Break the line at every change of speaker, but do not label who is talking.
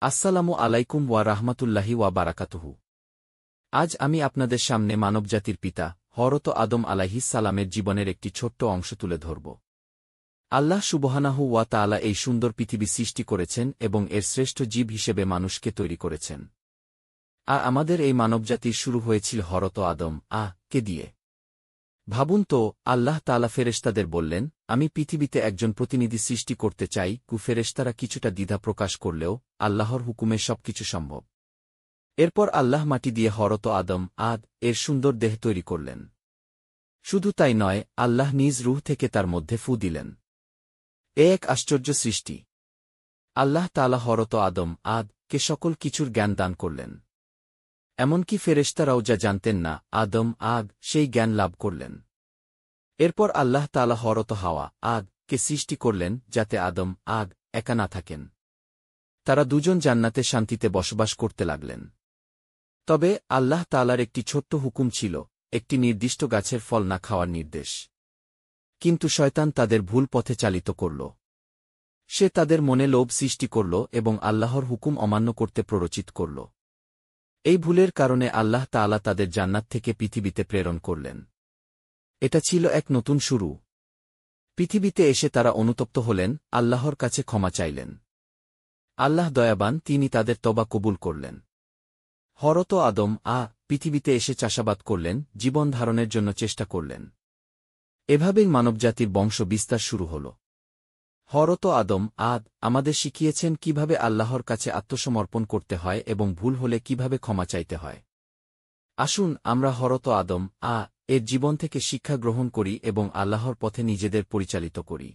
আসসালামু আলাইকুম ওয়া রাহমাতুল্লাহি ওয়া বারাকাতুহু। আজ আমি আপনাদের সামনে মানবজাতির পিতা হযরত আদম আলাইহিস সালামের জীবনের একটি ছোট্ট অংশ তুলে ধরব। আল্লাহ সুবহানাহু ওয়া তাআলা এই সুন্দর পৃথিবী সৃষ্টি করেছেন এবং এর শ্রেষ্ঠ জীব হিসেবে মানুষকে তৈরি করেছেন। আর আমাদের এই মানবজাতির শুরু হয়েছিল হযরত আদম কে দিয়ে। ভাবুন তো, আল্লাহ তাআলা ফেরেশতাদের বললেন, আমি পৃথিবীতে একজন প্রতিনিধি সৃষ্টি করতে চাই। ফেরেশতারা কিছুটা দ্বিধা প্রকাশ করলেও আল্লাহর হুকুমে সবকিছু সম্ভব। এরপর আল্লাহ মাটি দিয়ে হযরত আদম এর সুন্দর দেহ তৈরি করলেন। শুধু তাই নয়, আল্লাহ নিজ রূহ থেকে তার মধ্যে ফু দিলেন। এ এক আশ্চর্য সৃষ্টি। আল্লাহ তাআলা হযরত আদম কে সকল কিছুর জ্ঞান দান করলেন। এমনকি ফেরেশতারাও যা জানতেন না, আদম সেই জ্ঞান লাভ করলেন। এরপর আল্লাহ তাআলা হযরত হাওয়া কে সৃষ্টি করলেন যাতে আদম একা না থাকেন। তারা দুজন জান্নাতে শান্তিতে বসবাস করতে লাগলেন। তবে আল্লাহ তাআলার একটি ছোট্ট হুকুম ছিল, একটি নির্দিষ্ট গাছের ফল না খাওয়ার নির্দেশ। কিন্তু শয়তান তাদের ভুল পথে চালিত করল। সে তাদের মনে লোভ সৃষ্টি করল এবং আল্লাহর হুকুম অমান্য করতে প্ররোচিত করল। এই ভুলের কারণে আল্লাহ তাআলা তাদের জান্নাত থেকে পৃথিবীতে প্রেরণ করলেন। এটা ছিল এক নতুন শুরু। পৃথিবীতে এসে তারা অনুতপ্ত হলেন, আল্লাহর কাছে ক্ষমা চাইলেন। আল্লাহ দয়াবান, তিনি তাদের তওবা কবুল করলেন। হযরত আদম পৃথিবীতে এসে চাষাবাদ করলেন, জীবন ধারণের জন্য চেষ্টা করলেন। এভাবেই মানবজাতির বংশ বিস্তার শুরু হল। হযরত আদম আমাদের শিখিয়েছেন কিভাবে আল্লাহর কাছে আত্মসমর্পণ করতে হয় এবং ভুল হলে কিভাবে ক্ষমা চাইতে হয়। আসুন আমরা হযরত আদম এর জীবন থেকে শিক্ষা গ্রহণ করি এবং আল্লাহর পথে নিজেদের পরিচালিত করি।